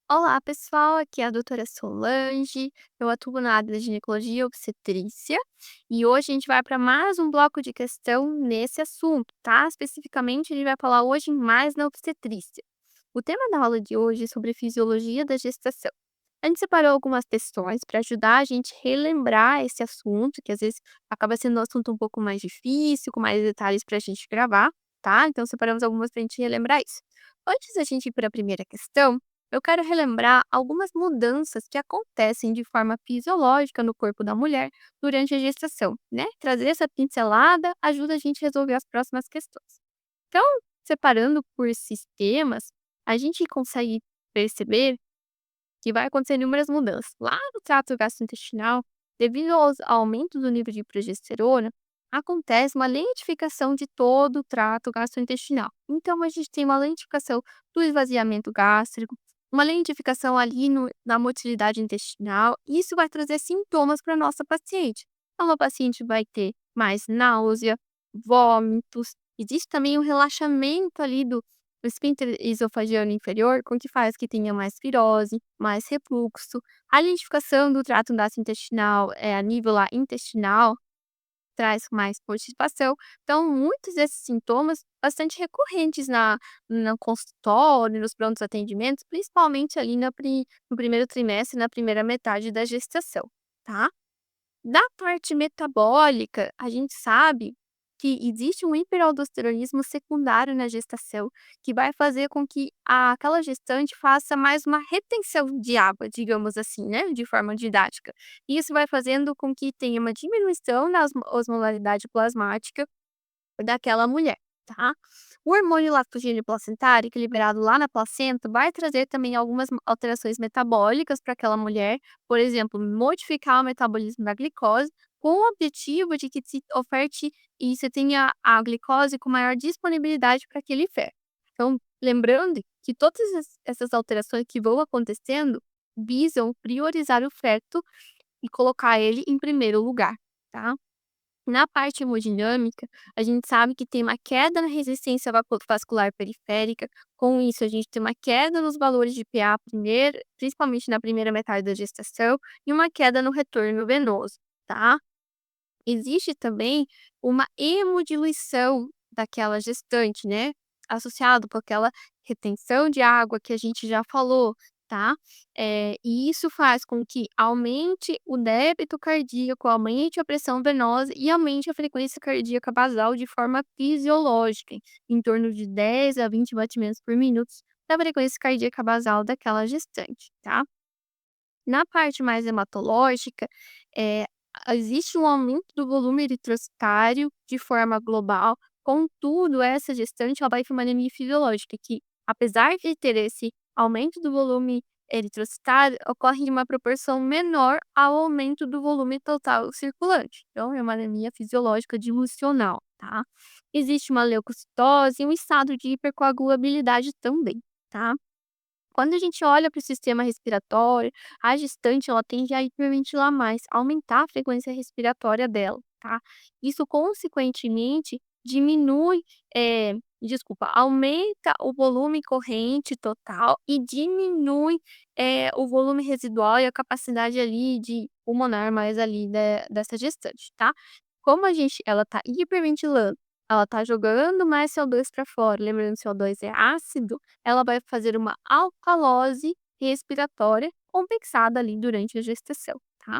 Olá, pessoal. Aqui é a doutora Solange. Eu atuo na área da ginecologia e obstetrícia e hoje a gente vai para mais um bloco de questão nesse assunto, tá? Especificamente, a gente vai falar hoje mais na obstetrícia. O tema da aula de hoje é sobre fisiologia da gestação. A gente separou algumas questões para ajudar a gente a relembrar esse assunto, que às vezes acaba sendo um assunto um pouco mais difícil, com mais detalhes para a gente gravar, tá? Então, separamos algumas para a gente relembrar isso. Antes da gente ir para a primeira questão, eu quero relembrar algumas mudanças que acontecem de forma fisiológica no corpo da mulher durante a gestação, né? Trazer essa pincelada ajuda a gente a resolver as próximas questões. Então, separando por sistemas, a gente consegue perceber que vai acontecer inúmeras mudanças. Lá no trato gastrointestinal, devido ao aumento do nível de progesterona, acontece uma lentificação de todo o trato gastrointestinal. Então, a gente tem uma lentificação do esvaziamento gástrico, uma lentificação ali na motilidade intestinal, e isso vai trazer sintomas para a nossa paciente. Então, a paciente vai ter mais náusea, vômitos, existe também um relaxamento ali do esfíncter esofagiano inferior, com que faz que tenha mais virose, mais refluxo. A lentificação do trato gastrointestinal, a nível lá intestinal, traz mais constipação. Então, muitos desses sintomas bastante recorrentes no consultório, nos prontos atendimentos, principalmente ali no primeiro trimestre, na primeira metade da gestação, tá? Da parte metabólica, a gente sabe que existe um hiperaldosteronismo secundário na gestação, que vai fazer com que aquela gestante faça mais uma retenção de água, digamos assim, né, de forma didática. Isso vai fazendo com que tenha uma diminuição na osmolaridade plasmática daquela mulher, tá. O hormônio lactogênio placentário, que é liberado lá na placenta, vai trazer também algumas alterações metabólicas para aquela mulher, por exemplo, modificar o metabolismo da glicose, com o objetivo de que se oferte e você tenha a glicose com maior disponibilidade para aquele ferro. Então, lembrando que todas essas alterações que vão acontecendo visam priorizar o feto e colocar ele em primeiro lugar, tá. Na parte hemodinâmica, a gente sabe que tem uma queda na resistência vascular periférica, com isso a gente tem uma queda nos valores de PA primeiro, principalmente na primeira metade da gestação, e uma queda no retorno venoso, tá? Existe também uma hemodiluição daquela gestante, né, associado com aquela retenção de água que a gente já falou, tá. E isso faz com que aumente o débito cardíaco, aumente a pressão venosa e aumente a frequência cardíaca basal de forma fisiológica, em torno de 10 a 20 batimentos por minuto da frequência cardíaca basal daquela gestante, tá. Na parte mais hematológica, eh, existe um aumento do volume eritrocitário de forma global, contudo, essa gestante ela vai ter uma anemia fisiológica que, apesar de ter esse aumento do volume eritrocitário, ocorre em uma proporção menor ao aumento do volume total circulante. Então, é uma anemia fisiológica dilucional, tá? Existe uma leucocitose e um estado de hipercoagulabilidade também, tá? Quando a gente olha para o sistema respiratório, a gestante ela tende a hiperventilar mais, aumentar a frequência respiratória dela, tá? Isso consequentemente diminui, aumenta o volume corrente total e diminui, o volume residual e a capacidade ali de pulmonar mais ali dessa gestante, tá? Como ela tá hiperventilando, ela tá jogando mais CO2 para fora, lembrando que CO2 é ácido, ela vai fazer uma alcalose respiratória compensada ali durante a gestação, tá.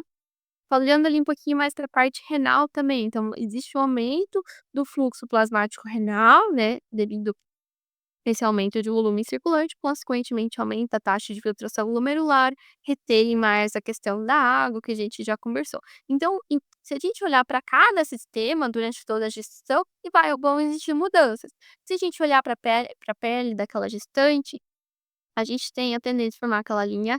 Olhando ali um pouquinho mais para a parte renal também, então existe um aumento do fluxo plasmático renal, né, devido Esse aumento de volume circulante, consequentemente, aumenta a taxa de filtração glomerular, retém mais a questão da água, que a gente já conversou. Então, se a gente olhar para cada sistema durante toda a gestação, vão existir mudanças. Se a gente olhar para a pele daquela gestante, a gente tem a tendência a formar aquela linha,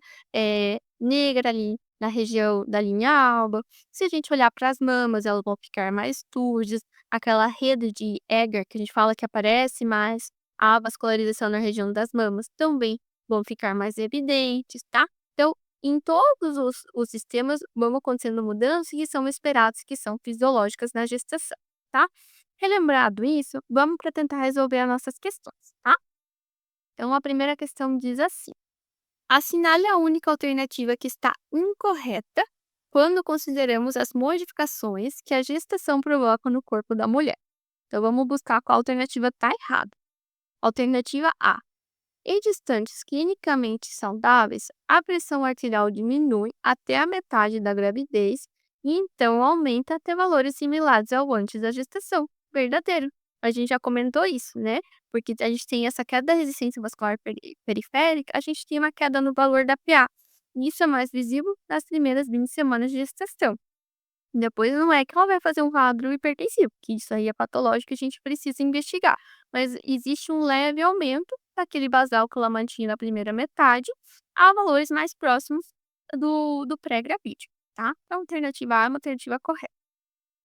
negra ali na região da linha alba. Se a gente olhar para as mamas, elas vão ficar mais turgis, aquela rede de Egger que a gente fala que aparece mais, a vascularização na região das mamas também vão ficar mais evidentes, tá. Então, em todos os sistemas vão acontecendo mudanças que são esperadas, que são fisiológicas na gestação, tá. Relembrado isso, vamos para tentar resolver as nossas questões, tá. Então a primeira questão diz assim: assinale a única alternativa que está incorreta quando consideramos as modificações que a gestação provoca no corpo da mulher. Então vamos buscar qual alternativa está errada. Alternativa A: em gestantes clinicamente saudáveis, a pressão arterial diminui até a metade da gravidez e então aumenta até valores similares ao antes da gestação. Verdadeiro. A gente já comentou isso, né? Porque a gente tem essa queda da resistência vascular periférica, a gente tem uma queda no valor da PA. Isso é mais visível nas primeiras 20 semanas de gestação. Depois não é que ela vai fazer um quadro hipertensivo, que isso aí é patológico, a gente precisa investigar. Mas existe um leve aumento daquele basal que ela mantinha na primeira metade a valores mais próximos do pré-gravídico, tá? Então, alternativa A é uma alternativa correta.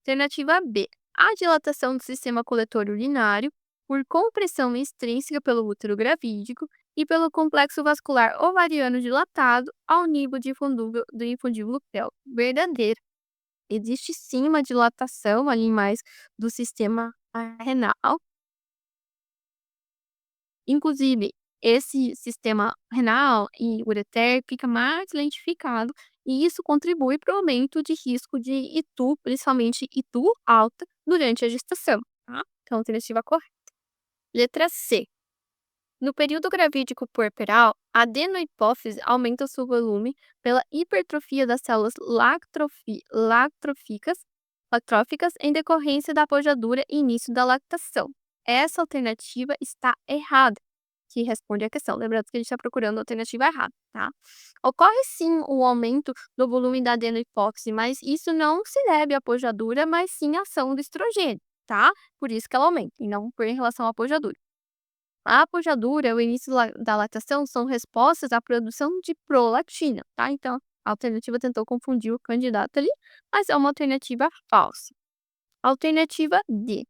Alternativa B: a dilatação do sistema coletor urinário por compressão extrínseca pelo útero gravídico e pelo complexo vascular ovariano dilatado ao nível do infundíbulo pélvico. Verdadeiro. Existe sim uma dilatação ali mais do sistema renal. Inclusive, esse sistema renal e ureter fica mais lentificado e isso contribui para o aumento de risco de ITU, principalmente ITU alta, durante a gestação, tá? Então, alternativa correta. Letra C. No período gravídico puerperal, a adenohipófise aumenta o seu volume pela hipertrofia das células lactróficas em decorrência da apojadura e início da lactação. Essa alternativa está errada, que responde à questão. Lembrando que a gente está procurando a alternativa errada, tá? Ocorre sim o aumento do volume da adenohipófise, mas isso não se deve à apojadura, mas sim à ação do estrogênio, tá? Por isso que ela aumenta, e não por em relação à apojadura. A apojadura, o início da lactação, são respostas à produção de prolactina, tá? Então, a alternativa tentou confundir o candidato ali, mas é uma alternativa falsa. Alternativa D.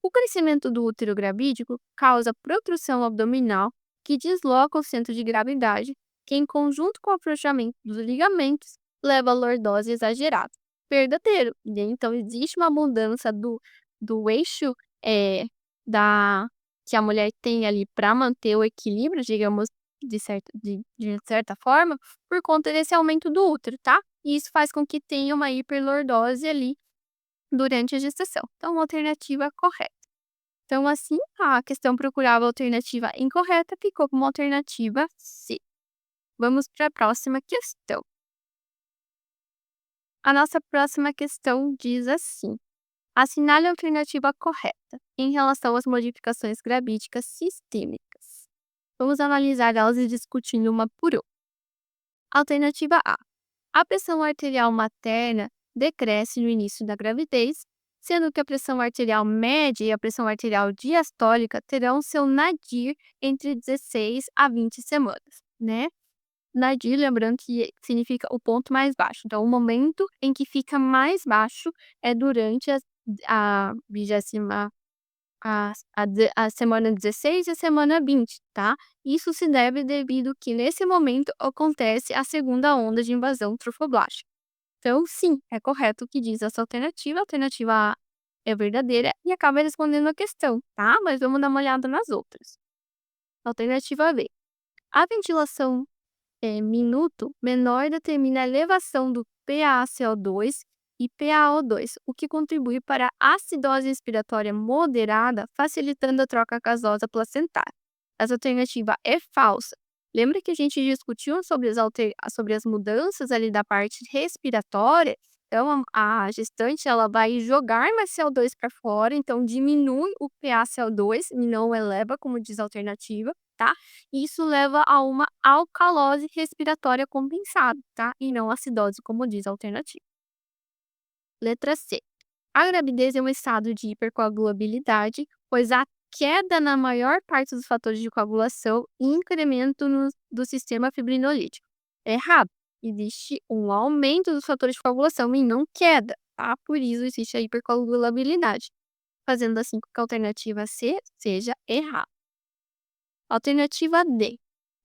O crescimento do útero gravídico causa protrusão abdominal que desloca o centro de gravidade, que em conjunto com o afrouxamento dos ligamentos, leva a lordose exagerada. Verdadeiro. Então, existe uma mudança do eixo da que a mulher tem ali para manter o equilíbrio, digamos, de certa forma, por conta desse aumento do útero, tá? E isso faz com que tenha uma hiperlordose ali durante a gestação. Então, uma alternativa correta. Então, assim, a questão procurava a alternativa incorreta, ficou como alternativa C. Vamos para a próxima questão. A nossa próxima questão diz assim: assinale a alternativa correta em relação às modificações gravídicas sistêmicas. Vamos analisar elas e discutindo uma por uma. Alternativa A. A pressão arterial materna decresce no início da gravidez, sendo que a pressão arterial média e a pressão arterial diastólica terão seu nadir entre 16 a 20 semanas, né? Nadir, lembrando que significa o ponto mais baixo. Então, o momento em que fica mais baixo é durante a 20ª, a semana 16 e a semana 20, tá? Isso se deve devido que nesse momento acontece a segunda onda de invasão trofoblástica. Então, sim, é correto o que diz essa alternativa. A alternativa A é verdadeira e acaba respondendo a questão, tá? Mas vamos dar uma olhada nas outras. Alternativa B. A ventilação minuto menor determina a elevação do PaCO2 e PaO2, o que contribui para a acidose respiratória moderada, facilitando a troca gasosa placentária. Essa alternativa é falsa. Lembra que a gente discutiu sobre as mudanças ali da parte respiratória Então a gestante ela vai jogar mais CO2 para fora, então diminui o PaCO2 e não eleva, como diz a alternativa, tá. E isso leva a uma alcalose respiratória compensada, tá, e não acidose, como diz a alternativa. Letra C. A gravidez é um estado de hipercoagulabilidade, pois há queda na maior parte dos fatores de coagulação e incremento do sistema fibrinolítico. Errado. Existe um aumento dos fatores de coagulação e não queda, tá? Por isso existe a hipercoagulabilidade. Fazendo assim com que a alternativa C seja errada. Alternativa D.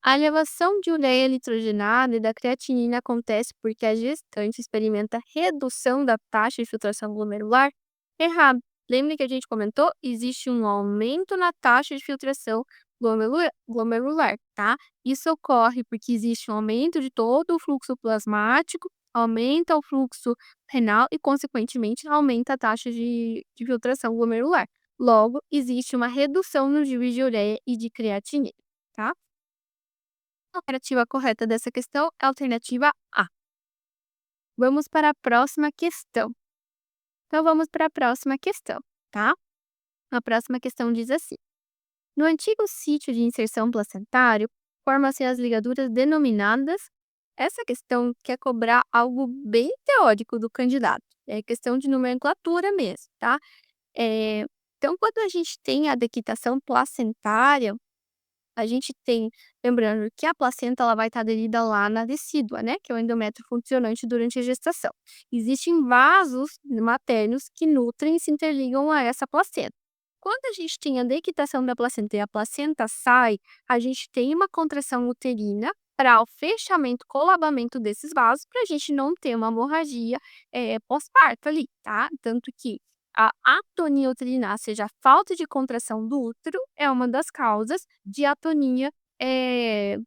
A elevação de ureia nitrogenada e da creatinina acontece porque a gestante experimenta redução da taxa de filtração glomerular? Errado. Lembra que a gente comentou? Existe um aumento na taxa de filtração glomerular, tá? Isso ocorre porque existe um aumento de todo o fluxo plasmático, aumenta o fluxo renal e, consequentemente, aumenta a taxa de filtração glomerular. Logo, existe uma redução nos níveis de ureia e de creatinina, tá? A alternativa correta dessa questão é a alternativa A. Vamos para a próxima questão. Então, vamos para a próxima questão, tá? A próxima questão diz assim: no antigo sítio de inserção placentário, formam-se as ligaduras denominadas. Essa questão quer cobrar algo bem teórico do candidato. É questão de nomenclatura mesmo, tá? Então, quando a gente tem a dequitação placentária, a gente tem, lembrando que a placenta ela vai estar aderida lá na decídua, né, que é o endométrio funcionante durante a gestação. Existem vasos maternos que nutrem e se interligam a essa placenta. Quando a gente tem a dequitação da placenta e a placenta sai, a gente tem uma contração uterina para o fechamento, colabamento desses vasos, para a gente não ter uma hemorragia pós-parto ali, tá? Tanto que a atonia uterina, ou seja, a falta de contração do útero, é uma das causas de atonia, eh,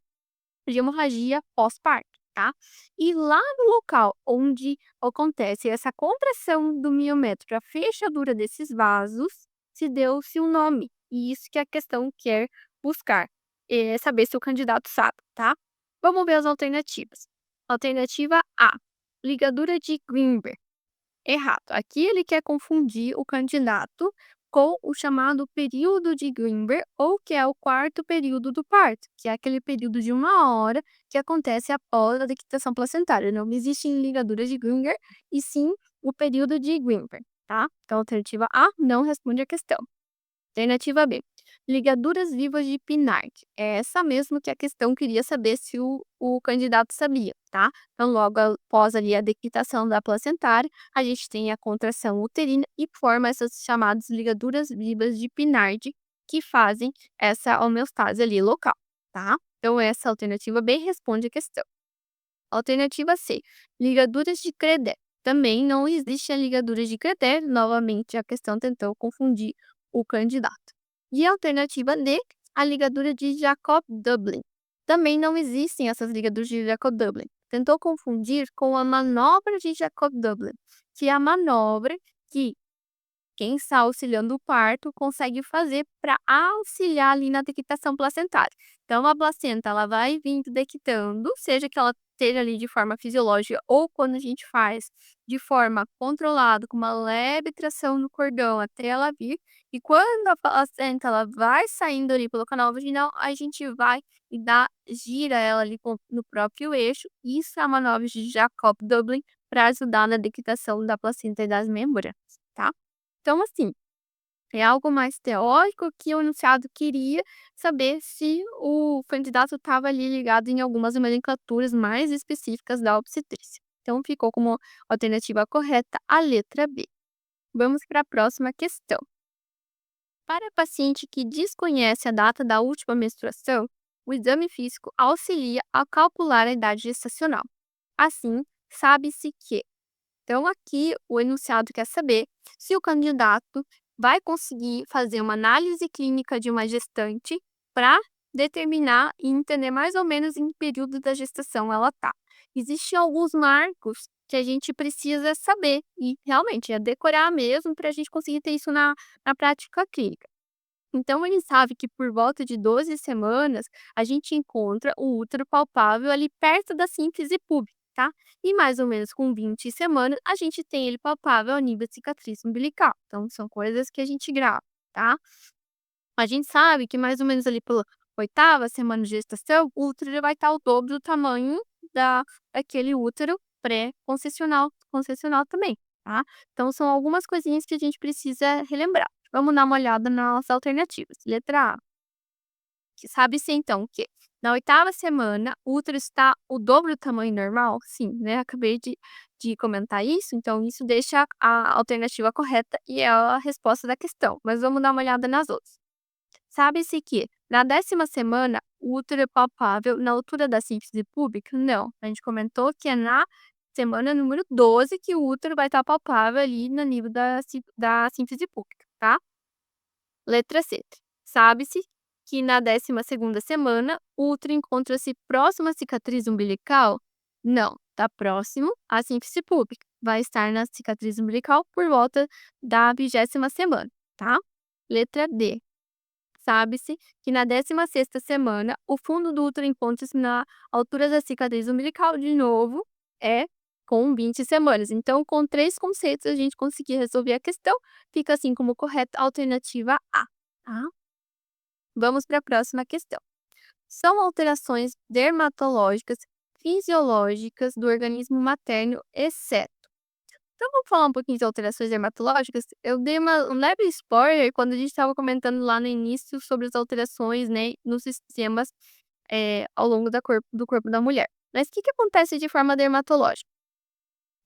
de hemorragia pós-parto, tá? E lá no local onde acontece essa contração do miométrio, a fechadura desses vasos, se deu-se um nome. E isso que a questão quer buscar, é saber se o candidato sabe, tá? Vamos ver as alternativas. Alternativa A, ligadura de Greenberg. Errado. Aqui ele quer confundir o candidato com o chamado período de Greenberg, ou que é o quarto período do parto, que é aquele período de 1 hora que acontece após a dequitação placentária. Não existem ligaduras de Greenberg, e sim o período de Greenberg, tá? Então, a alternativa A não responde a questão. Alternativa B, ligaduras vivas de Pinard. É essa mesmo que a questão queria saber se o candidato sabia, tá? Então, logo após ali a dequitação da placentária, a gente tem a contração uterina e forma essas chamadas ligaduras vivas de Pinard, que fazem essa homeostase ali local, tá? Então, essa alternativa B responde a questão. Alternativa C, ligaduras de Credé. Também não existe a ligadura de Credé, novamente a questão tentou confundir o candidato. E a alternativa D, a ligadura de Jacob-Dublin. Também não existem essas ligaduras de Jacob-Dublin. Tentou confundir com a manobra de Jacob-Dublin, que é a manobra que quem está auxiliando o parto consegue fazer para auxiliar ali na dequitação placentária. Então, a placenta ela vai vindo dequitando, seja que ela esteja ali de forma fisiológica ou quando a gente faz de forma controlada, com uma leve tração no cordão até ela vir. E quando a placenta ela vai saindo ali pelo canal vaginal, a gente vai e gira ela ali no próprio eixo. Isso é a manobra de Jacob-Dublin para ajudar na dequitação da placenta e das membranas, tá? Então, assim, é algo mais teórico que o enunciado queria saber se o candidato estava ali ligado em algumas nomenclaturas mais específicas da obstetrícia. Então, ficou como alternativa correta a letra B. Vamos para a próxima questão. Para paciente que desconhece a data da última menstruação, o exame físico auxilia a calcular a idade gestacional. Assim, sabe-se que então, aqui o enunciado quer saber se o candidato vai conseguir fazer uma análise clínica de uma gestante para determinar e entender mais ou menos em que período da gestação ela está. Existem alguns marcos que a gente precisa saber e realmente é decorar mesmo para a gente conseguir ter isso na prática clínica. Então, ele sabe que por volta de 12 semanas a gente encontra o útero palpável ali perto da síntese púbica. tá? E mais ou menos com 20 semanas, a gente tem ele palpável ao nível de cicatriz umbilical. Então, são coisas que a gente grava, tá? A gente sabe que mais ou menos ali pela 8ª semana de gestação, o útero já vai estar o dobro do tamanho da daquele útero pré-concepcional também, tá. Então são algumas coisinhas que a gente precisa relembrar. Vamos dar uma olhada nas alternativas. Letra A, que sabe-se então que na 8ª semana o útero está o dobro do tamanho normal? Sim, né, acabei de comentar isso, então isso deixa a alternativa correta e é a resposta da questão, mas vamos dar uma olhada nas outras. Sabe-se que na 10ª semana o útero é palpável na altura da síntese púbica? Não, a gente comentou que é na semana número 12 que o útero vai estar palpável ali no nível da síntese púbica, tá? Letra C. Sabe-se que na 12ª semana o útero encontra-se próximo à cicatriz umbilical? Não, está próximo à síntese púbica. Vai estar na cicatriz umbilical por volta da 20ª semana, tá? Letra D. Sabe-se que na 16ª semana, o fundo do útero encontra-se na altura da cicatriz umbilical, de novo, é com 20 semanas. Então, com 3 conceitos, a gente conseguir resolver a questão, fica assim como correta a alternativa A, tá? Vamos para a próxima questão. São alterações dermatológicas fisiológicas do organismo materno, exceto. Então vamos falar um pouquinho de alterações dermatológicas? Eu dei um leve spoiler quando a gente estava comentando lá no início sobre as alterações, né, nos sistemas, ao longo do corpo da mulher. Mas o que que acontece de forma dermatológica?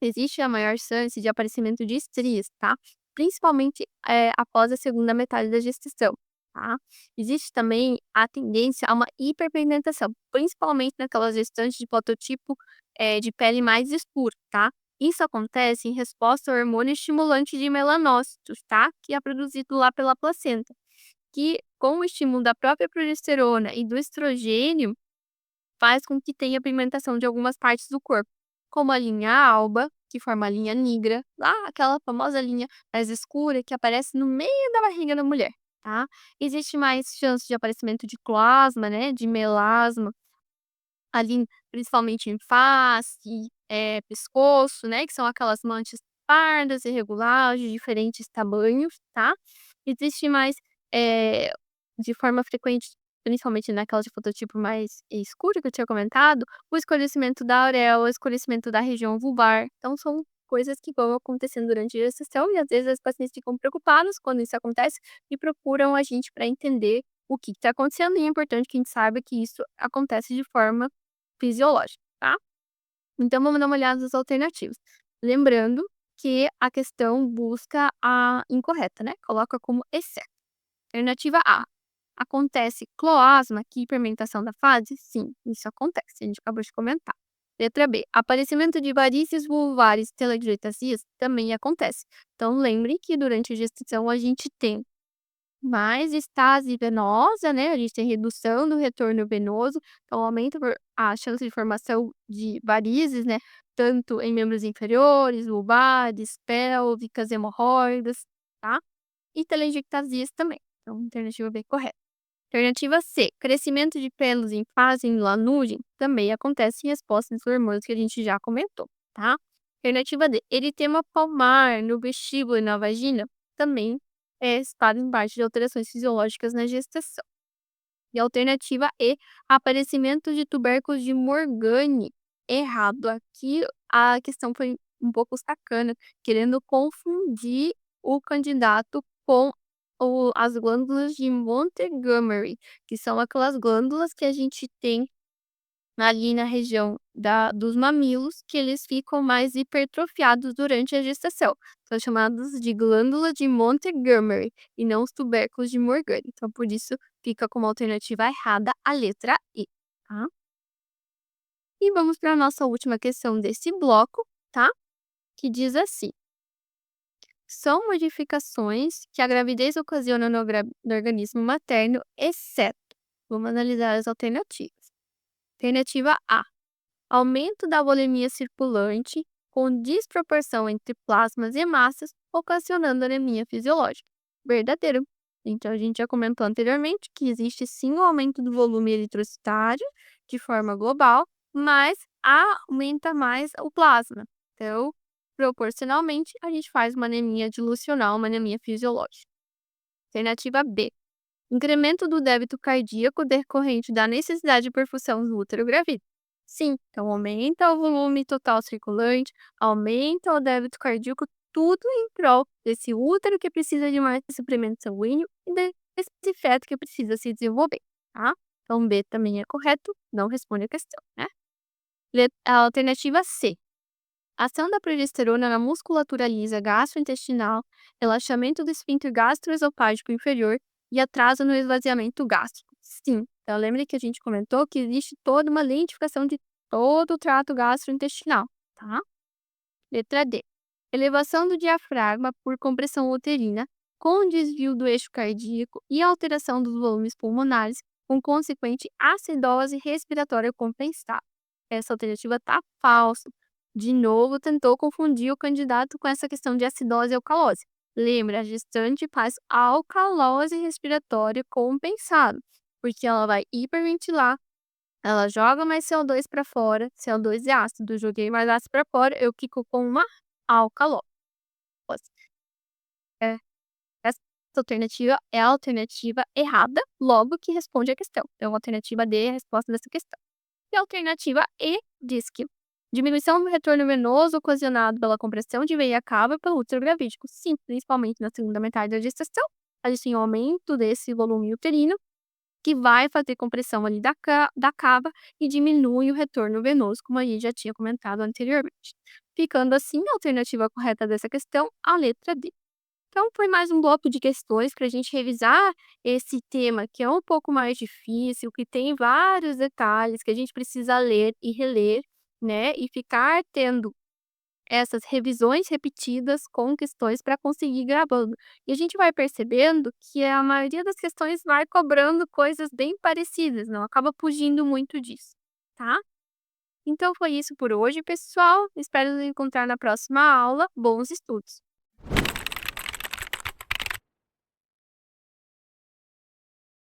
Existe a maior chance de aparecimento de estrias, tá? Principalmente, após a segunda metade da gestação, tá? Existe também a tendência a uma hiperpigmentação, principalmente naquelas gestantes de fototipo, de pele mais escura, tá? Isso acontece em resposta ao hormônio estimulante de melanócitos, tá? Que é produzido lá pela placenta, que com o estímulo da própria progesterona e do estrogênio, faz com que tenha pigmentação de algumas partes do corpo, como a linha alba, que forma a linha negra, lá aquela famosa linha mais escura que aparece no meio da barriga da mulher, tá? Existe mais chance de aparecimento de cloasma, né, de melasma, ali principalmente em face, pescoço, né, que são aquelas manchas pardas, irregulares, de diferentes tamanhos, tá? Existe mais, eh, de forma frequente, principalmente naquela de fototipo mais escuro que eu tinha comentado, o escurecimento da auréola, o escurecimento da região vulvar. Então são coisas que vão acontecendo durante a gestação e às vezes as pacientes ficam preocupadas quando isso acontece e procuram a gente para entender o que está acontecendo e é importante que a gente saiba que isso acontece de forma fisiológica, tá? Então vamos dar uma olhada nas alternativas. Lembrando que a questão busca a incorreta, né? Coloca como exceto. Alternativa A. Acontece cloasma, que hipermentação da fase? Sim, isso acontece, a gente acabou de comentar. Letra B. Aparecimento de varizes vulvares telangiectasias também acontece. Então lembre que durante a gestação a gente tem mais estase venosa, né, a gente tem redução do retorno venoso, então aumenta a chance de formação de varizes, né, tanto em membros inferiores, vulvares, pélvicas, hemorroidas, tá? E telangiectasias também, então alternativa B correta. Alternativa C, crescimento de pelos em fase em lanugem também acontece em resposta aos hormônios que a gente já comentou, tá? Alternativa D, eritema palmar no vestíbulo e na vagina também fazem parte de alterações fisiológicas na gestação. E a alternativa E, aparecimento de tubérculos de Morgane. Errado. Aqui a questão foi um pouco sacana, querendo confundir o candidato com as glândulas de Montgomery, que são aquelas glândulas que a gente tem ali na região dos mamilos, que eles ficam mais hipertrofiados durante a gestação. São chamados de glândula de Montgomery e não os tubérculos de Morgane. Então, por isso, fica como alternativa errada a letra E, tá? E vamos para a nossa última questão desse bloco, tá? Que diz assim: são modificações que a gravidez ocasiona no organismo materno, exceto. Vamos analisar as alternativas. Alternativa A: aumento da volemia circulante com desproporção entre plasmas e massas, ocasionando anemia fisiológica. Verdadeiro. Então, a gente já comentou anteriormente que existe sim um aumento do volume eritrocitário de forma global, mas aumenta mais o plasma. Então, proporcionalmente, a gente faz uma anemia dilucional, uma anemia fisiológica. Alternativa B. Incremento do débito cardíaco decorrente da necessidade de perfusão do útero gravído. Sim, então aumenta o volume total circulante, aumenta o débito cardíaco, tudo em prol desse útero que precisa de mais suprimento sanguíneo e desse feto que precisa se desenvolver, tá? Então B também é correto, não responde a questão, né? A alternativa C. Ação da progesterona na musculatura lisa gastrointestinal, relaxamento do esfíncter gastroesofágico inferior e atraso no esvaziamento gástrico. Sim, então lembre que a gente comentou que existe toda uma lentificação de todo o trato gastrointestinal, tá? Letra D. Elevação do diafragma por compressão uterina, com desvio do eixo cardíaco e alteração dos volumes pulmonares, com consequente acidose respiratória compensada. Essa alternativa está falsa. De novo, tentou confundir o candidato com essa questão de acidose e alcalose. Lembra, a gestante faz alcalose respiratória compensada, porque ela vai hiperventilar, ela joga mais CO2 para fora, CO2 é ácido, joguei mais ácido para fora, eu fico com uma alcalose. É, essa alternativa é a alternativa errada, logo que responde a questão. Então, a alternativa D é a resposta dessa questão. E a alternativa E diz que diminuição do retorno venoso ocasionado pela compressão de veia cava pelo útero gravídico. Sim, principalmente na segunda metade da gestação, a gente tem um aumento desse volume uterino, que vai fazer compressão ali da cava e diminui o retorno venoso, como a gente já tinha comentado anteriormente. Ficando assim, a alternativa correta dessa questão, a letra D. Então, foi mais um bloco de questões para a gente revisar esse tema que é um pouco mais difícil, que tem vários detalhes que a gente precisa ler e reler, né? E ficar tendo essas revisões repetidas com questões para conseguir ir gravando. E a gente vai percebendo que a maioria das questões vai cobrando coisas bem parecidas, não acaba fugindo muito disso, tá? Então foi isso por hoje, pessoal. Espero nos encontrar na próxima aula. Bons estudos!